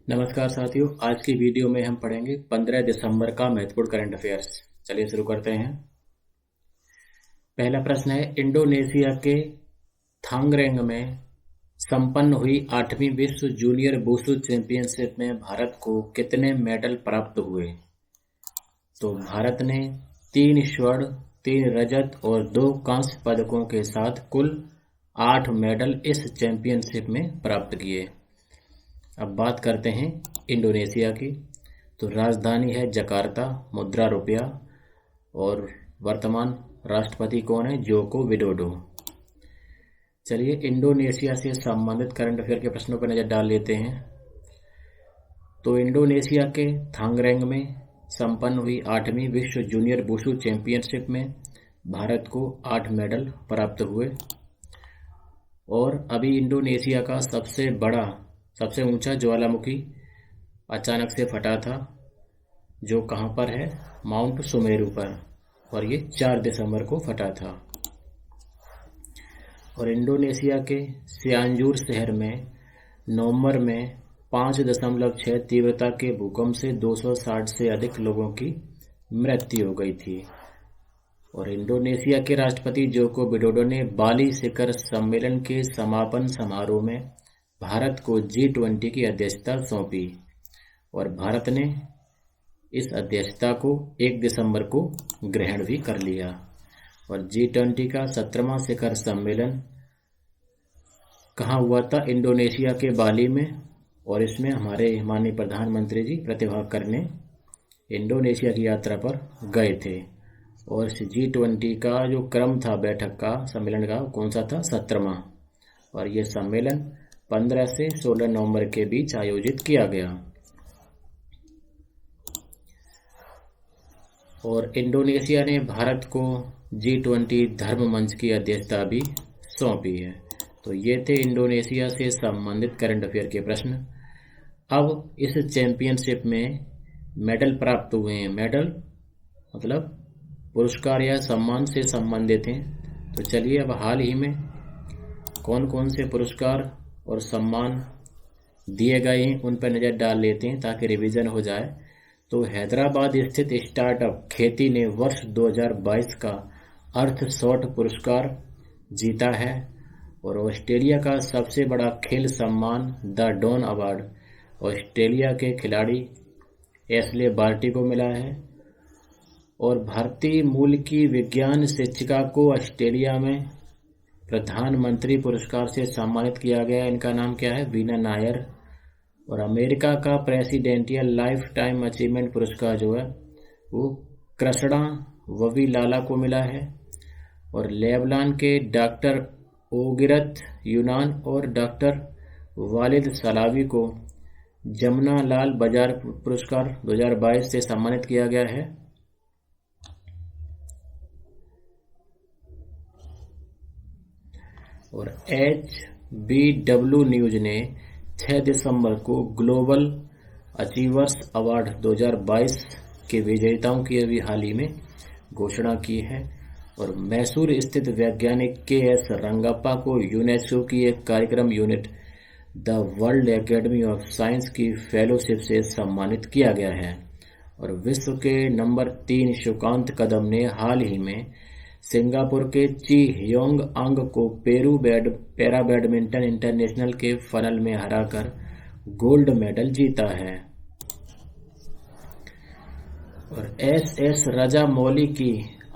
नमस्कार साथियों, आज की वीडियो में हम पढ़ेंगे 15 दिसंबर का महत्वपूर्ण करंट अफेयर्स। चलिए शुरू करते हैं। पहला प्रश्न है, इंडोनेशिया के थांगरेंग में संपन्न हुई 8वीं विश्व जूनियर वुशु चैंपियनशिप में भारत को कितने मेडल प्राप्त हुए? तो भारत ने 3 स्वर्ण, 3 रजत और 2 कांस्य पदकों के साथ कुल 8 मेडल इस चैंपियनशिप में प्राप्त किए। अब बात करते हैं इंडोनेशिया की। तो राजधानी है जकार्ता, मुद्रा रुपया और वर्तमान राष्ट्रपति कौन है? Joko Widodo. चलिए इंडोनेशिया से संबंधित करंट अफेयर के प्रश्नों पर नजर डाल लेते हैं। तो इंडोनेशिया के थांगरेंग में संपन्न हुई 8वीं विश्व जूनियर वुशु चैंपियनशिप में भारत को 8 मेडल प्राप्त हुए। और अभी इंडोनेशिया का सबसे ऊंचा ज्वालामुखी अचानक से फटा था, जो कहां पर है? माउंट सुमेरु पर, और ये 4 दिसंबर को फटा था। और इंडोनेशिया के सियानजूर शहर में नवंबर में 5.6 तीव्रता के भूकंप से 260 से अधिक लोगों की मृत्यु हो गई थी। और इंडोनेशिया के राष्ट्रपति जोको विडोडो ने बाली शिखर सम्मेलन के समापन समारोह में भारत को G20 की अध्यक्षता सौंपी और भारत ने इस अध्यक्षता को 1 दिसंबर को ग्रहण भी कर लिया। और G20 का 17वां शिखर सम्मेलन कहाँ हुआ था? इंडोनेशिया के बाली में। और इसमें हमारे माननीय प्रधानमंत्री जी प्रतिभाग करने इंडोनेशिया की यात्रा पर गए थे। और इस G20 का जो क्रम था बैठक का, सम्मेलन का, कौन सा था? 17वां। और ये सम्मेलन 15 से 16 नवंबर के बीच आयोजित किया गया। और इंडोनेशिया ने भारत को G20 धर्म मंच की अध्यक्षता भी सौंपी है। तो ये थे इंडोनेशिया से संबंधित करंट अफेयर के प्रश्न। अब इस चैंपियनशिप में मेडल प्राप्त हुए हैं। मेडल मतलब पुरस्कार या सम्मान से संबंधित हैं। तो चलिए अब हाल ही में कौन कौन से पुरस्कार और सम्मान दिए गए हैं उन पर नजर डाल लेते हैं ताकि रिवीजन हो जाए। तो हैदराबाद स्थित स्टार्टअप खेती ने वर्ष 2022 का अर्थशॉट पुरस्कार जीता है। और ऑस्ट्रेलिया का सबसे बड़ा खेल सम्मान द डॉन अवार्ड ऑस्ट्रेलिया के खिलाड़ी एशले बार्टी को मिला है। और भारतीय मूल की विज्ञान शिक्षिका को ऑस्ट्रेलिया में प्रधानमंत्री पुरस्कार से सम्मानित किया गया। इनका नाम क्या है? वीना नायर। और अमेरिका का प्रेसिडेंशियल लाइफ टाइम अचीवमेंट पुरस्कार जो है वो कृष्णा ववीलाला को मिला है। और लेबनान के डॉक्टर ओगिरत यूनान और डॉक्टर वालिद सलावी को जमुना लाल बाजार पुरस्कार 2022 से सम्मानित किया गया है। और HBW न्यूज ने 6 दिसंबर को ग्लोबल अचीवर्स अवार्ड 2022 के विजेताओं की अभी हाल ही में घोषणा की है। और मैसूर स्थित वैज्ञानिक KS रंगप्पा को यूनेस्को की एक कार्यक्रम unit the world academy of science की फेलोशिप से सम्मानित किया गया है। और विश्व के नंबर 3 सुकांत कदम ने हाल ही में सिंगापुर के ची ह्योंग अंग को पैरा बैडमिंटन इंटरनेशनल के फाइनल में हराकर गोल्ड मेडल जीता है। और SS राजामौली की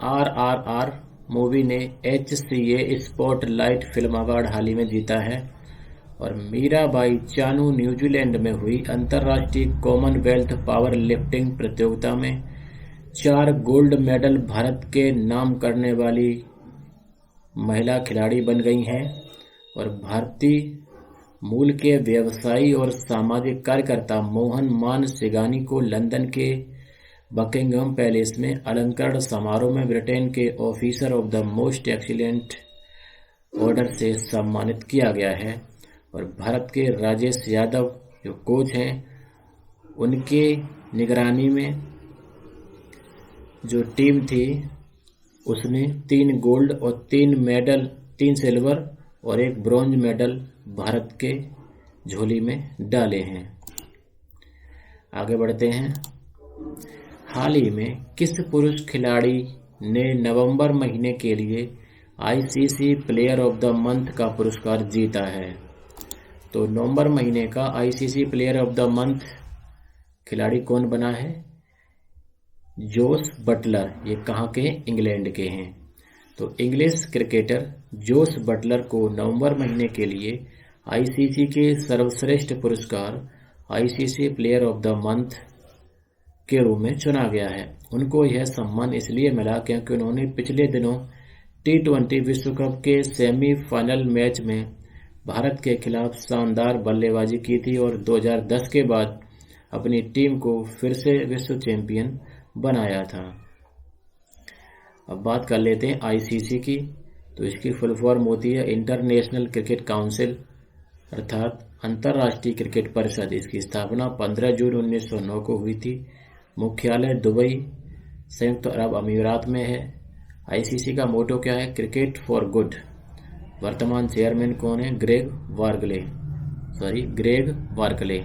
RRR मूवी ने HCA स्पॉटलाइट फिल्म अवार्ड हाल ही में जीता है। और मीराबाई चानू न्यूजीलैंड में हुई अंतर्राष्ट्रीय कॉमनवेल्थ पावर लिफ्टिंग प्रतियोगिता में 4 गोल्ड मेडल भारत के नाम करने वाली महिला खिलाड़ी बन गई हैं। और भारतीय मूल के व्यवसायी और सामाजिक कार्यकर्ता मोहन मान सिगानी को लंदन के बकिंगम पैलेस में अलंकरण समारोह में ब्रिटेन के officer of the most excellent order से सम्मानित किया गया है। और भारत के राजेश यादव जो कोच हैं, उनके निगरानी में जो टीम थी उसने 3 गोल्ड और 3 सिल्वर और 1 ब्रॉन्ज मेडल भारत के झोली में डाले हैं। आगे बढ़ते हैं। हाल ही में किस पुरुष खिलाड़ी ने नवंबर महीने के लिए ICC player of the month का पुरस्कार जीता है? तो नवंबर महीने का ICC player of the month खिलाड़ी कौन बना है? Jos Buttler. ये कहाँ के? इंग्लैंड के हैं। तो इंग्लिश क्रिकेटर जोस बटलर को नवंबर महीने के लिए आईसीसी के सर्वश्रेष्ठ पुरस्कार ICC player of the month के रूप में चुना गया है। उनको यह सम्मान इसलिए मिला क्योंकि उन्होंने पिछले दिनों T20 विश्व कप के सेमीफाइनल मैच में भारत के खिलाफ शानदार बल्लेबाजी की थी और 2010 के बाद अपनी टीम को फिर से विश्व चैंपियन बनाया था। अब बात कर लेते हैं आईसीसी की। तो इसकी फुल फॉर्म होती है इंटरनेशनल क्रिकेट काउंसिल, अर्थात अंतर्राष्ट्रीय क्रिकेट परिषद। इसकी स्थापना 15 जून 1909 को हुई थी। मुख्यालय दुबई, संयुक्त अरब अमीरात में है। आईसीसी का मोटो क्या है? Cricket for good. वर्तमान चेयरमैन कौन है? ग्रेग वार्कले।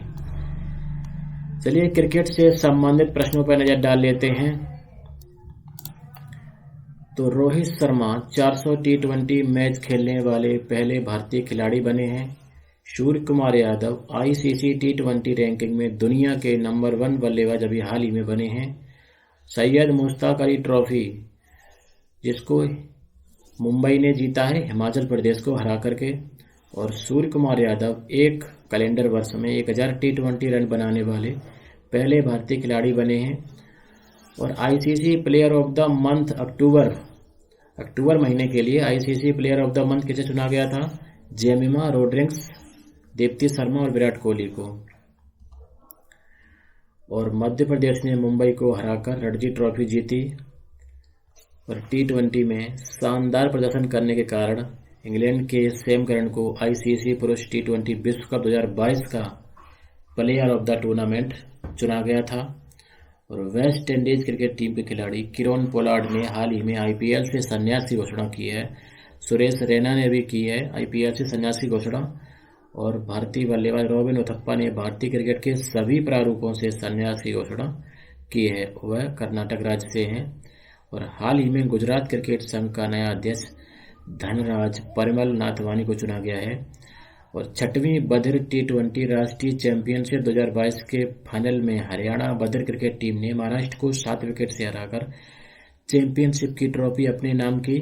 चलिए क्रिकेट से संबंधित प्रश्नों पर नजर डाल लेते हैं। तो रोहित शर्मा 400 T20 मैच खेलने वाले पहले भारतीय खिलाड़ी बने हैं। Surya Kumar Yadav ICC T20 ranking में दुनिया के नंबर 1 बल्लेबाज अभी हाल ही में बने हैं। सैयद मुश्ताक अली ट्रॉफी, जिसको मुंबई ने जीता है हिमाचल प्रदेश को हरा करके, और सूर्य कुमार यादव एक कैलेंडर वर्ष में 1000 T20 रन बनाने वाले पहले भारतीय खिलाड़ी बने हैं। और ICC player of the month October महीने के लिए ICC player of the month किसे चुना गया था? जेमिमा रोड्रिग्स, दीप्ति शर्मा और विराट कोहली को। और मध्य प्रदेश ने मुंबई को हराकर रणजी ट्रॉफी जीती। और T20 में शानदार प्रदर्शन करने के कारण इंग्लैंड के सैम करन को आईसीसी पुरुष T20 विश्व कप 2022 का प्लेयर ऑफ द टूर्नामेंट चुना गया था। और वेस्ट इंडीज क्रिकेट टीम के खिलाड़ी किरोन पोलार्ड ने हाल ही में आईपीएल से संन्यास की घोषणा की है। सुरेश रैना ने भी की है आईपीएल से संन्यास की घोषणा। और भारतीय बल्लेबाज रॉबिन उथप्पा ने भारतीय क्रिकेट के सभी प्रारूपों से संन्यास की घोषणा की है। वह कर्नाटक राज्य से हैं। और हाल ही में गुजरात क्रिकेट संघ का नया अध्यक्ष धनराज परिमल नाथवानी को चुना गया है। और 6वीं बद्र T20 राष्ट्रीय चैंपियनशिप 2022 के फाइनल में हरियाणा बद्र क्रिकेट टीम ने महाराष्ट्र को 7 विकेट से हराकर चैंपियनशिप की ट्रॉफी अपने नाम की।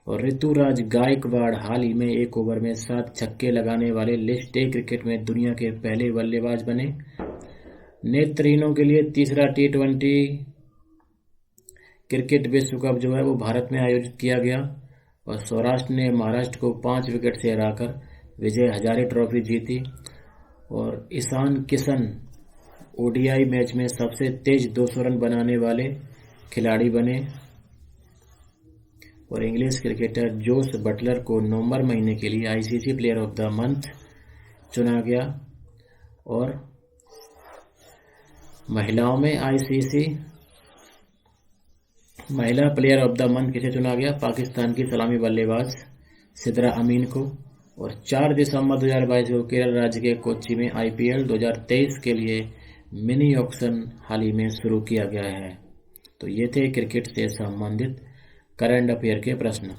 और ऋतुराज गायकवाड़ हाल ही में एक ओवर में 7 छक्के लगाने वाले लिस्ट ए क्रिकेट में दुनिया के पहले बल्लेबाज बने। नेत्रहीनों के लिए तीसरा T20 क्रिकेट विश्व कप जो है वो भारत में आयोजित किया गया। और सौराष्ट्र ने महाराष्ट्र को 5 विकेट से हराकर विजय हजारे ट्रॉफी जीती। और ईशान किशन ओडीआई मैच में सबसे तेज 200 रन बनाने वाले खिलाड़ी बने। और इंग्लिश क्रिकेटर जोस बटलर को नवंबर महीने के लिए ICC player of the month चुना गया। और महिलाओं में आईसीसी महिला प्लेयर ऑफ द मंथ किसे चुना गया? पाकिस्तान की सलामी बल्लेबाज सिद्रा अमीन को। और 4 दिसंबर 2022 को केरल राज्य के कोच्चि में आईपीएल 2023 के लिए मिनी ऑक्शन हाल ही में शुरू किया गया है। तो ये थे क्रिकेट से संबंधित करंट अफेयर के प्रश्न।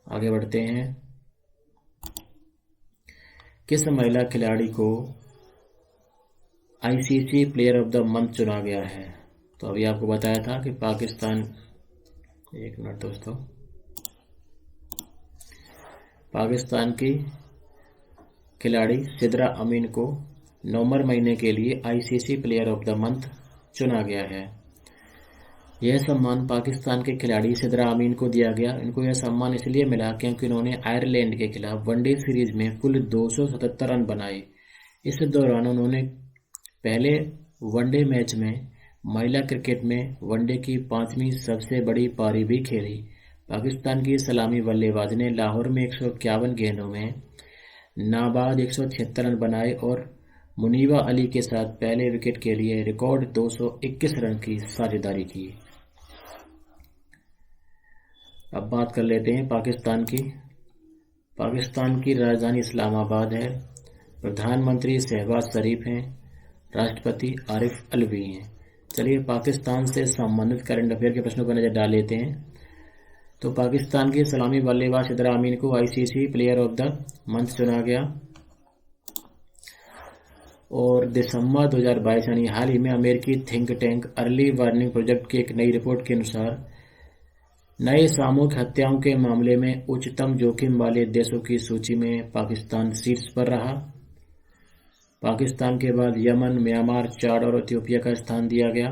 आगे बढ़ते हैं। किस महिला खिलाड़ी को ICC player of the month चुना गया है? तो अभी आपको बताया था कि पाकिस्तान की खिलाड़ी सिद्रा अमीन को नवंबर महीने के लिए ICC player of the month चुना गया है। यह सम्मान पाकिस्तान के खिलाड़ी सिद्रा अमीन को दिया गया। इनको यह सम्मान इसलिए मिला क्योंकि उन्होंने आयरलैंड के खिलाफ वनडे सीरीज में कुल 277 रन बनाए। इस दौरान उन्होंने पहले वनडे मैच में महिला क्रिकेट में वनडे की 5वीं सबसे बड़ी पारी भी खेली। पाकिस्तान की सलामी बल्लेबाज ने लाहौर में 151 गेंदों में नाबाद 176 रन बनाए और मुनीबा अली के साथ पहले विकेट के लिए रिकॉर्ड 221 रन की साझेदारी की। अब बात कर लेते हैं पाकिस्तान की। पाकिस्तान की राजधानी इस्लामाबाद है। प्रधानमंत्री शहबाज शरीफ हैं। राष्ट्रपति आरिफ अलवी हैं। चलिए पाकिस्तान से संबंधित करंट अफेयर के प्रश्नों पर नजर डाल लेते हैं। तो पाकिस्तान के सलामी बल्लेबाज सिद्दर अमीन को ICC player of the month चुना गया। और दिसंबर 2022 यानी हाल ही में अमेरिकी think tank early warning project की एक नई रिपोर्ट के अनुसार नए सामूहिक हत्याओं के मामले में उच्चतम जोखिम वाले देशों की सूची में पाकिस्तान शीर्ष पर रहा। पाकिस्तान के बाद यमन, म्यांमार, चाड और इथियोपिया का स्थान दिया गया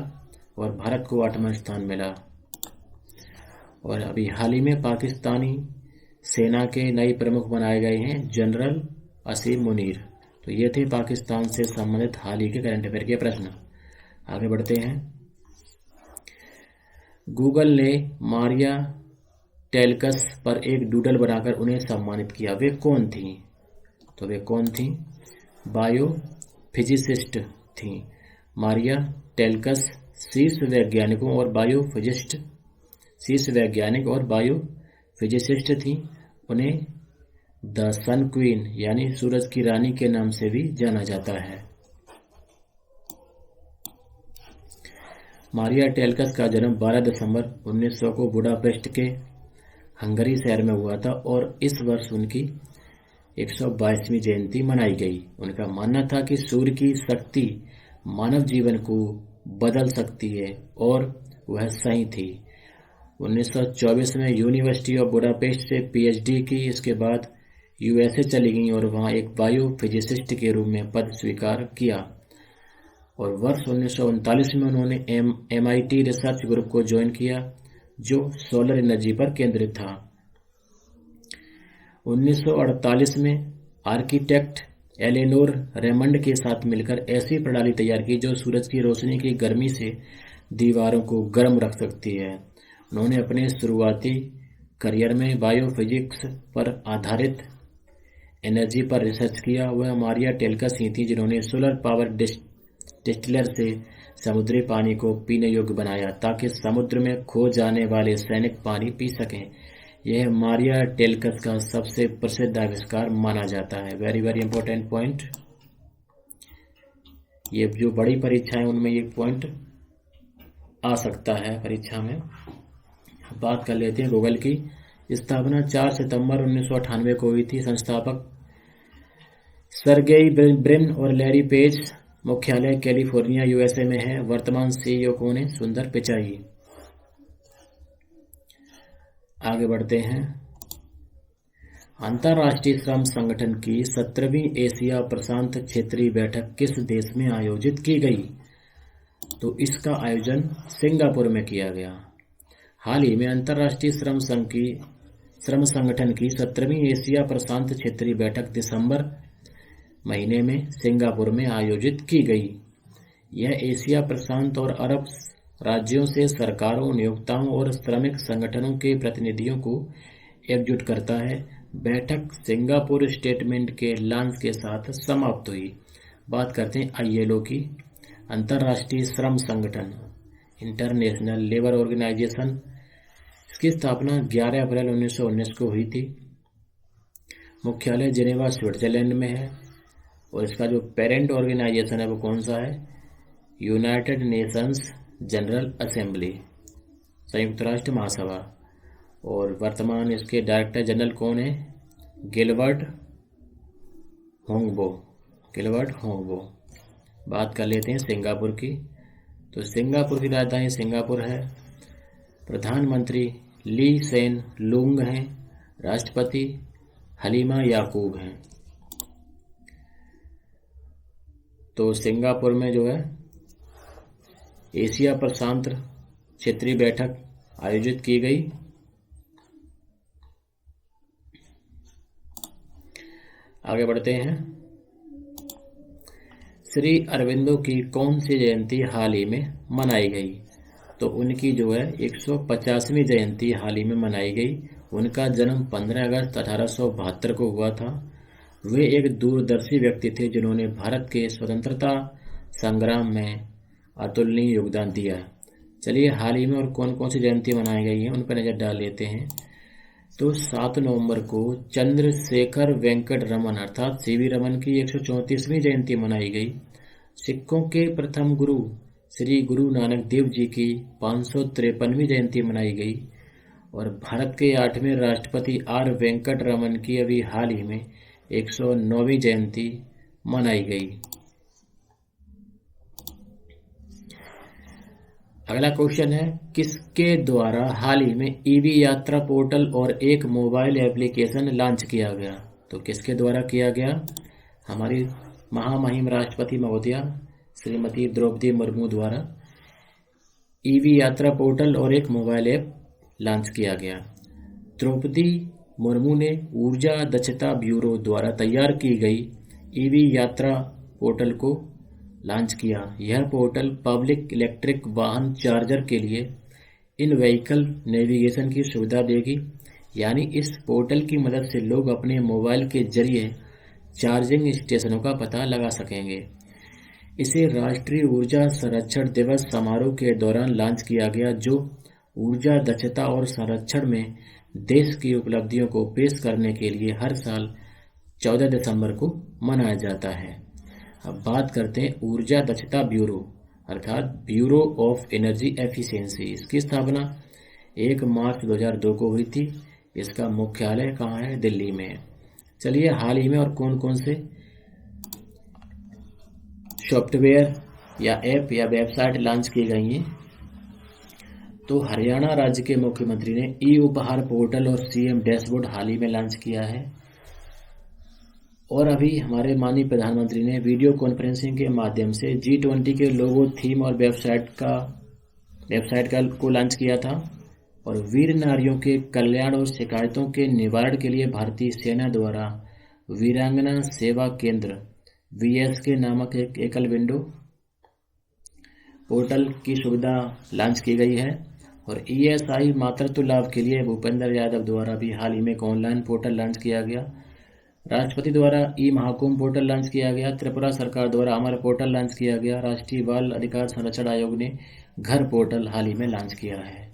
और भारत को 8वां स्थान मिला। और अभी हाल ही में पाकिस्तानी सेना के नए प्रमुख बनाए गए हैं जनरल असीम मुनीर। तो ये थे पाकिस्तान से संबंधित हाल ही के करंट अफेयर के प्रश्न। आगे बढ़ते हैं। गूगल ने मारिया टेल्कस पर एक डूडल बनाकर उन्हें सम्मानित किया। वे कौन थी? तो वे कौन थी? बायो फिजिसिस्ट थी। मारिया टेल्कस शीर्ष वैज्ञानिक और बायो फिजिसिस्ट थी। उन्हें द सन क्वीन यानी सूरज की रानी के नाम से भी जाना जाता है। मारिया टेल्कस का जन्म 12 दिसंबर 1900 को बुडापेस्ट के हंगरी शहर में हुआ था और इस वर्ष उनकी 122वीं जयंती मनाई गई। उनका मानना था कि सूर्य की शक्ति मानव जीवन को बदल सकती है और वह सही थी। 1924 में यूनिवर्सिटी ऑफ बुडापेस्ट से पीएचडी की। इसके बाद यूएसए चली गई और वहां एक बायो फिजिसिस्ट के रूप में पद स्वीकार किया। और वर्ष 1939 में उन्होंने एमआईटी रिसर्च ग्रुप को ज्वाइन किया जो सोलर एनर्जी पर केंद्रित था। 1948 में आर्किटेक्ट एलेनोर रेमंड के साथ मिलकर ऐसी प्रणाली तैयार की जो सूरज की रोशनी की गर्मी से दीवारों को गर्म रख सकती है। उन्होंने अपने शुरुआती करियर में बायोफिजिक्स पर आधारित एनर्जी पर रिसर्च किया। वह मारिया टेल्कस ही थी जिन्होंने सोलर पावर डिस्टिलर से समुद्री पानी को पीने योग्य बनाया ताकि समुद्र में खो जाने वाले सैनिक पानी पी सकें। यह मारिया टेल्कस का सबसे प्रसिद्ध आविष्कार माना जाता है। Very very important point. ये जो बड़ी परीक्षा है उनमें ये पॉइंट आ सकता है परीक्षा में। बात कर लेते हैं गूगल की। स्थापना 4 सितंबर 1998 को हुई थी। संस्थापक सर्गेई ब्रिन और लैरी पेज। मुख्यालय कैलिफोर्निया यूएसए में है। वर्तमान सीईओ कौन है? सुंदर पिचाई। आगे बढ़ते हैं। अंतर्राष्ट्रीय श्रम संगठन की 17वीं एशिया प्रशांत क्षेत्रीय बैठक किस देश में आयोजित की गई? तो इसका आयोजन सिंगापुर में किया गया। हाल ही में अंतर्राष्ट्रीय श्रम संगठन की 17वीं एशिया प्रशांत क्षेत्रीय बैठक दिसंबर महीने में सिंगापुर में आयोजित की गई। यह एशिया प्रशांत और अरब राज्यों से सरकारों, नियोक्ताओं और श्रमिक संगठनों के प्रतिनिधियों को एकजुट करता है। बैठक सिंगापुर स्टेटमेंट के लॉन्च के साथ समाप्त हुई। बात करते हैं आईएलओ की। अंतर्राष्ट्रीय श्रम संगठन इंटरनेशनल लेबर ऑर्गेनाइजेशन। इसकी स्थापना 11 अप्रैल 1919 को हुई थी। मुख्यालय जिनेवा स्विट्जरलैंड में है और इसका जो पेरेंट ऑर्गेनाइजेशन है वो कौन सा है? यूनाइटेड नेशंस जनरल असेंबली, संयुक्त राष्ट्र महासभा। और वर्तमान इसके डायरेक्टर जनरल कौन है? Gilbert Houngbo. बात कर लेते हैं सिंगापुर की। तो सिंगापुर की राजधानी सिंगापुर है। प्रधानमंत्री ली सेन लुंग हैं। राष्ट्रपति हलीमा याकूब हैं। तो सिंगापुर में जो है एशिया प्रशांत क्षेत्रीय बैठक आयोजित की गई। आगे बढ़ते हैं। श्री अरविंदो की कौन सी जयंती हाल ही में मनाई गई? तो उनकी जो है 150वीं जयंती हाल ही में मनाई गई। उनका जन्म 15 अगस्त 1872 को हुआ था। वे एक दूरदर्शी व्यक्ति थे जिन्होंने भारत के स्वतंत्रता संग्राम में अतुलनीय योगदान दिया। चलिए हाल ही में और कौन कौन सी जयंती मनाई गई है उन पर नजर डाल लेते हैं। तो 7 नवंबर को चंद्रशेखर वेंकट रमन अर्थात सीवी रमन की 134वीं जयंती मनाई गई। सिखों के प्रथम गुरु श्री गुरु नानक देव जी की 553वीं जयंती मनाई गई और भारत के 8वें राष्ट्रपति आर वेंकट रमन की अभी हाल ही में 109वीं जयंती मनाई गई। अगला क्वेश्चन है, किसके द्वारा हाल ही में ईवी यात्रा पोर्टल और एक मोबाइल एप्लीकेशन लॉन्च किया गया? तो किसके द्वारा किया गया? हमारी महामहिम राष्ट्रपति महोदया श्रीमती द्रौपदी मुर्मू द्वारा ईवी यात्रा पोर्टल और एक मोबाइल ऐप लॉन्च किया गया। द्रौपदी मुर्मू ने ऊर्जा दक्षता ब्यूरो द्वारा तैयार की गई ईवी यात्रा पोर्टल को लॉन्च किया। यह पोर्टल पब्लिक इलेक्ट्रिक वाहन चार्जर के लिए इन व्हीकल नेविगेशन की सुविधा देगी, यानी इस पोर्टल की मदद से लोग अपने मोबाइल के जरिए चार्जिंग स्टेशनों का पता लगा सकेंगे। इसे राष्ट्रीय ऊर्जा संरक्षण दिवस समारोह के दौरान लॉन्च किया गया, जो ऊर्जा दक्षता और संरक्षण में देश की उपलब्धियों को पेश करने के लिए हर साल 14 दिसंबर को मनाया जाता है। अब बात करते हैं ऊर्जा दक्षता ब्यूरो अर्थात ब्यूरो ऑफ एनर्जी एफिशिएंसी। इसकी स्थापना 1 मार्च 2002 को हुई थी। इसका मुख्यालय कहाँ है? दिल्ली में। चलिए हाल ही में और कौन कौन से सॉफ्टवेयर या ऐप या वेबसाइट लॉन्च की गई हैं। तो हरियाणा राज्य के मुख्यमंत्री ने ई उपहार पोर्टल और सीएम डैशबोर्ड हाल ही में लॉन्च किया है। और अभी हमारे माननीय प्रधानमंत्री ने वीडियो कॉन्फ्रेंसिंग के माध्यम से G20 के लोगो, थीम और वेबसाइट को लॉन्च किया था। और वीर नारियों के कल्याण और शिकायतों के निवारण के लिए भारतीय सेना द्वारा वीरांगना सेवा केंद्र VSK नामक एक एकल विंडो पोर्टल की सुविधा लॉन्च की गई है। और ESI मातृत्व लाभ के लिए भूपेंद्र यादव द्वारा भी हाल ही में एक ऑनलाइन पोर्टल लॉन्च किया गया। राष्ट्रपति द्वारा ई महाकुंभ पोर्टल लॉन्च किया गया। त्रिपुरा सरकार द्वारा अमर पोर्टल लॉन्च किया गया। राष्ट्रीय बाल अधिकार संरक्षण आयोग ने घर पोर्टल हाल ही में लॉन्च किया है।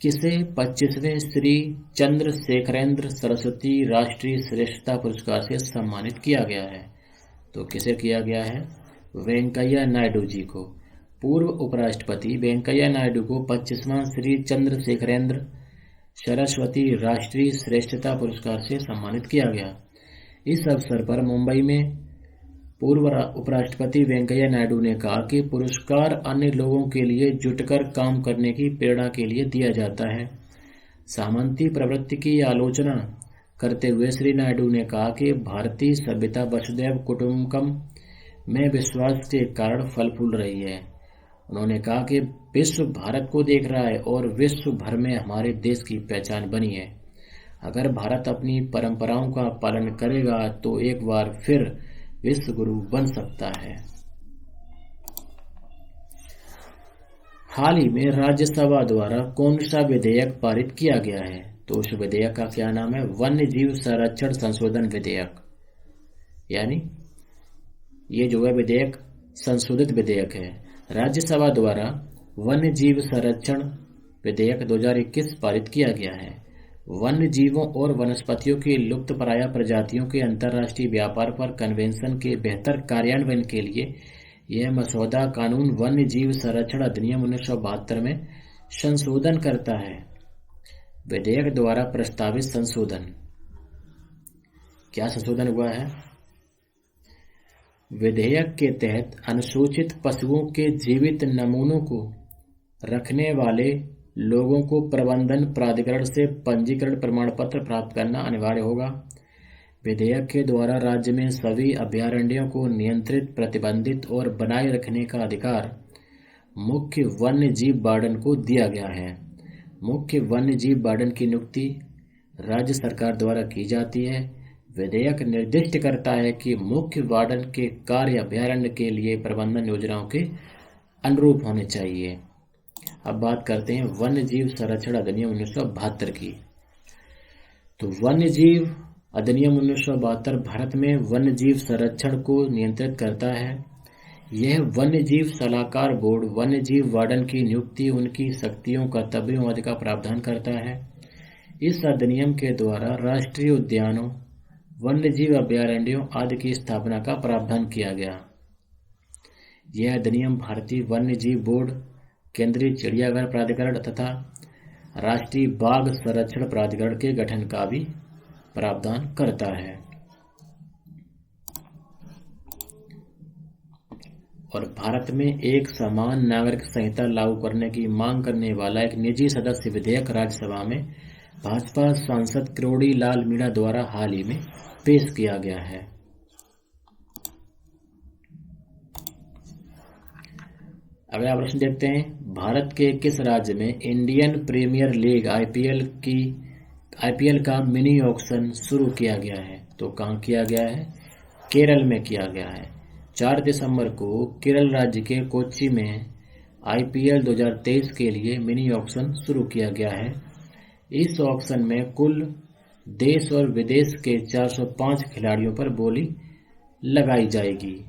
किसे 25वें श्री चंद्रशेखरेंद्र सरस्वती राष्ट्रीय श्रेष्ठता पुरस्कार से सम्मानित किया गया है? तो किसे किया गया है? वेंकैया नायडू जी को। पूर्व उपराष्ट्रपति वेंकैया नायडू को 25वां श्री चंद्रशेखरेंद्र सरस्वती राष्ट्रीय श्रेष्ठता पुरस्कार से सम्मानित किया गया। इस अवसर पर मुंबई में पूर्व उपराष्ट्रपति वेंकैया नायडू ने कहा कि पुरस्कार अन्य लोगों के लिए जुटकर काम करने की प्रेरणा के लिए दिया जाता है। सामंती प्रवृत्ति की आलोचना करते हुए श्री नायडू ने कहा कि भारतीय सभ्यता वसुधैव कुटुंबकम में विश्वास के कारण फल फूल रही है। उन्होंने कहा कि विश्व भारत को देख रहा है और विश्व भर में हमारे देश की पहचान बनी है। अगर भारत अपनी परंपराओं का पालन करेगा तो एक बार फिर विश्व गुरु बन सकता है। हाल ही में राज्यसभा द्वारा कौन सा विधेयक पारित किया गया है? तो उस विधेयक का क्या नाम है? वन्य जीव संरक्षण संशोधन विधेयक। यानी ये जो है विधेयक संशोधित विधेयक है। राज्यसभा द्वारा वन्य जीव संरक्षण विधेयक 2021 पारित किया गया है। वन्य जीवों और वनस्पतियों की लुप्तप्राय प्रजातियों के अंतर्राष्ट्रीय व्यापार पर कन्वेंशन के बेहतर कार्यान्वयन के लिए यह मसौदा कानून वन्य जीव संरक्षण अधिनियम 1972 में संशोधन करता है। विधेयक द्वारा प्रस्तावित संशोधन, क्या संशोधन हुआ है? विधेयक के तहत अनुसूचित पशुओं के जीवित नमूनों को रखने वाले लोगों को प्रबंधन प्राधिकरण से पंजीकरण प्रमाण पत्र प्राप्त करना अनिवार्य होगा। विधेयक के द्वारा राज्य में सभी अभयारण्यों को नियंत्रित, प्रतिबंधित और बनाए रखने का अधिकार मुख्य वन्य जीव वार्डन को दिया गया है। मुख्य वन्य जीव वार्डन की नियुक्ति राज्य सरकार द्वारा की जाती है। विधेयक निर्दिष्ट करता है कि मुख्य वार्डन के कार्य अभयारण्य के लिए प्रबंधन योजनाओं के अनुरूप होने चाहिए। अब बात करते हैं वन्य जीव संरक्षण अधिनियम 1972 की। तो वन्य जीव अधिनियम 1972 भारत में वन्य जीव संरक्षण को नियंत्रित करता है। यह वन्य जीव सलाहकार बोर्ड वन्य जीव वार्डन की नियुक्ति, उनकी शक्तियों, कर्तव्यों आदि का प्रावधान करता है। इस अधिनियम के द्वारा राष्ट्रीय उद्यानों, वन्यजीव अभयारण्यों आदि की स्थापना का प्रावधान किया गया। यह अधिनियम भारतीय वन्यजीव बोर्ड, केंद्रीय चिड़ियाघर प्राधिकरण तथा राष्ट्रीय बाघ संरक्षण प्राधिकरण के गठन का भी प्रावधान करता है। और भारत में एक समान नागरिक संहिता लागू करने की मांग करने वाला एक निजी सदस्य विधेयक राज्यसभा में भाजपा सांसद किरोड़ी लाल मीणा द्वारा हाल ही में पेश किया गया है। अगला प्रश्न देखते हैं, भारत के किस राज्य में इंडियन प्रीमियर लीग आईपीएल का मिनी ऑक्शन शुरू किया गया है? तो कहाँ किया गया है? केरल में किया गया है। 4 दिसंबर को केरल राज्य के कोच्चि में आईपीएल 2023 के लिए मिनी ऑक्शन शुरू किया गया है। इस ऑक्शन में कुल देश और विदेश के 405 खिलाड़ियों पर बोली लगाई जाएगी।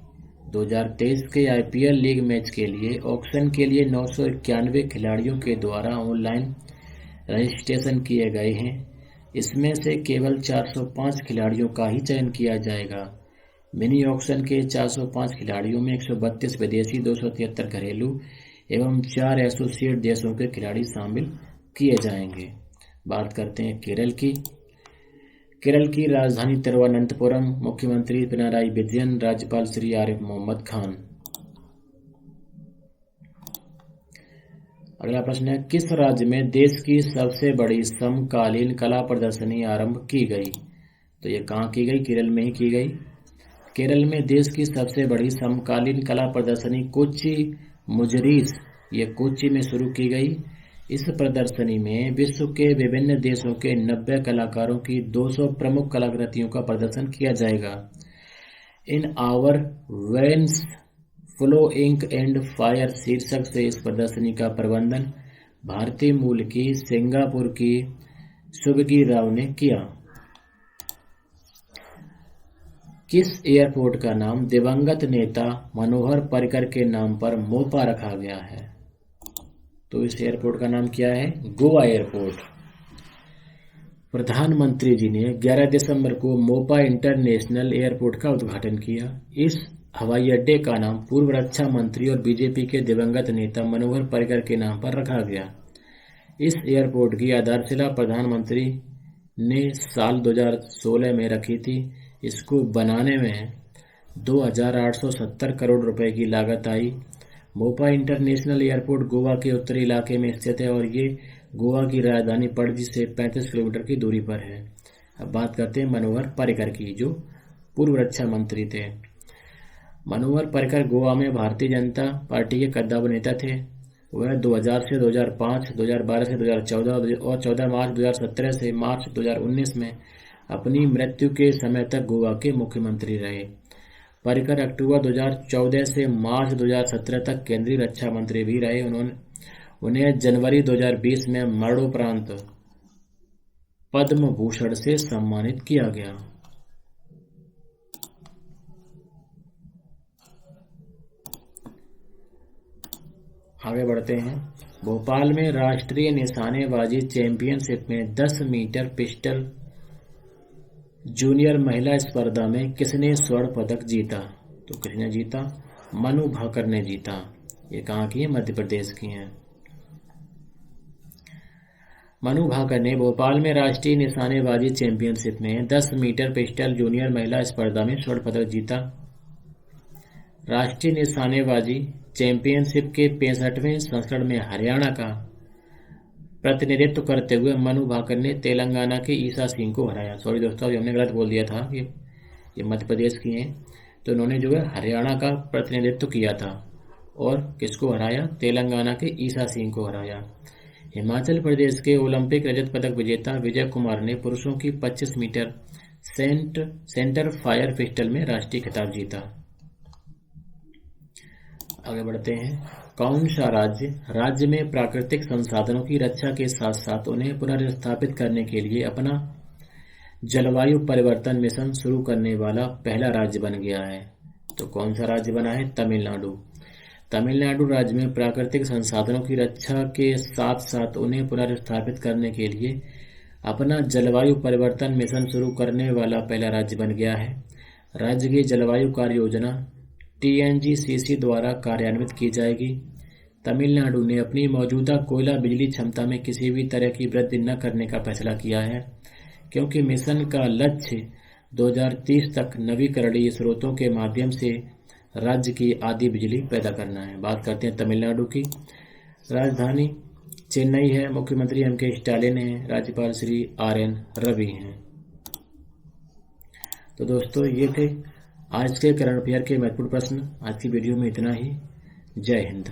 2023 के आईपीएल लीग मैच के लिए ऑक्शन के लिए 991 खिलाड़ियों के द्वारा ऑनलाइन रजिस्ट्रेशन किए गए हैं। इसमें से केवल 405 खिलाड़ियों का ही चयन किया जाएगा। मिनी ऑक्शन के 405 खिलाड़ियों में 132 विदेशी, 273 घरेलू एवं 4 एसोसिएट देशों के खिलाड़ी शामिल किए जाएंगे। बात करते हैं केरल की। केरल की राजधानी तिरुवनंतपुरम, मुख्यमंत्री पिनाराई विजयन, राज्यपाल श्री आरिफ मोहम्मद खान। अगला प्रश्न है, किस राज्य में देश की सबसे बड़ी समकालीन कला प्रदर्शनी आरंभ की गई? तो ये कहाँ की गई? केरल में ही की गई। केरल में देश की सबसे बड़ी समकालीन कला प्रदर्शनी कोच्चि मुजरीस, ये कोच्चि में शुरू की गई। इस प्रदर्शनी में विश्व के विभिन्न देशों के 90 कलाकारों की 200 प्रमुख कलाकृतियों का प्रदर्शन किया जाएगा। In our veins flow ink and fire शीर्षक से इस प्रदर्शनी का प्रबंधन भारतीय मूल की सिंगापुर की सुबगी राव ने किया। किस एयरपोर्ट का नाम दिवंगत नेता मनोहर पर्रिकर के नाम पर मोपा रखा गया है? तो इस एयरपोर्ट का नाम क्या है? गोवा एयरपोर्ट। प्रधानमंत्री जी ने 11 दिसंबर को मोपा इंटरनेशनल एयरपोर्ट का उद्घाटन किया। इस हवाई अड्डे का नाम पूर्व रक्षा मंत्री और बीजेपी के दिवंगत नेता मनोहर पर्रिकर के नाम पर रखा गया। इस एयरपोर्ट की आधारशिला प्रधानमंत्री ने साल 2016 में रखी थी। इसको बनाने में 2,870 करोड़ रुपए की लागत आई। मोपा इंटरनेशनल एयरपोर्ट गोवा के उत्तरी इलाके में स्थित है और ये गोवा की राजधानी पणजी से 35 किलोमीटर की दूरी पर है। अब बात करते हैं मनोहर पर्रिकर की, जो पूर्व रक्षा मंत्री थे। मनोहर पर्रिकर गोवा में भारतीय जनता पार्टी के कद्दावर नेता थे। वह 2000 से 2005, 2012 से 2014 और 14 मार्च 2017 से मार्च 2019 में अपनी मृत्यु के समय तक गोवा के मुख्यमंत्री रहे। पर्रिकर अक्टूबर 2014 से मार्च 2017 तक केंद्रीय रक्षा मंत्री भी रहे। उन्हें जनवरी 2020 में मरणोपरांत पद्म भूषण से सम्मानित किया गया। आगे बढ़ते हैं। भोपाल में राष्ट्रीय निशानेबाजी चैंपियनशिप में 10 मीटर पिस्टल जूनियर महिला स्पर्धा में किसने स्वर्ण पदक जीता? तो किसने जीता? मनु भाकर ने जीता। ये कहाँ की है? मध्य प्रदेश की है। मनु भाकर ने भोपाल में राष्ट्रीय निशानेबाजी चैंपियनशिप में 10 मीटर पिस्टल जूनियर महिला स्पर्धा में स्वर्ण पदक जीता। राष्ट्रीय निशानेबाजी चैंपियनशिप के 65वें संस्करण में हरियाणा का प्रतिनिधित्व करते हुए मनु भाकर ने तेलंगाना के ईसा सिंह को हराया। सॉरी दोस्तों, हमने गलत बोल दिया था कि ये मध्य प्रदेश की हैं। तो उन्होंने जो है हरियाणा का प्रतिनिधित्व किया था और किसको हराया? तेलंगाना के ईसा सिंह को हराया। हिमाचल प्रदेश के ओलंपिक रजत पदक विजेता विजय कुमार ने पुरुषों की 25 मीटर सेंटर फायर पिस्टल में राष्ट्रीय खिताब जीता। आगे बढ़ते हैं। कौन सा राज्य में प्राकृतिक संसाधनों की रक्षा के साथ साथ उन्हें पुनर्स्थापित करने के लिए अपना जलवायु परिवर्तन मिशन शुरू करने वाला पहला राज्य बन गया है? तो कौन सा राज्य बना है? तमिलनाडु। तमिलनाडु राज्य में प्राकृतिक संसाधनों की रक्षा के साथ साथ उन्हें पुनर्स्थापित करने के लिए अपना जलवायु परिवर्तन मिशन शुरू करने वाला पहला राज्य बन गया है। राज्य की जलवायु कार्य योजना TNGCC द्वारा कार्यान्वित की जाएगी। तमिलनाडु ने अपनी मौजूदा कोयला बिजली क्षमता में किसी भी तरह की वृद्धि न करने का फैसला किया है, क्योंकि मिशन का लक्ष्य 2030 तक नवीकरणीय स्रोतों के माध्यम से राज्य की आधी बिजली पैदा करना है। बात करते हैं तमिलनाडु की। राजधानी चेन्नई है, मुख्यमंत्री MK स्टालिन हैं, राज्यपाल श्री RN रवि हैं। तो दोस्तों ये थे आज के करंट अफेयर के महत्वपूर्ण प्रश्न। आज की वीडियो में इतना ही। जय हिंद।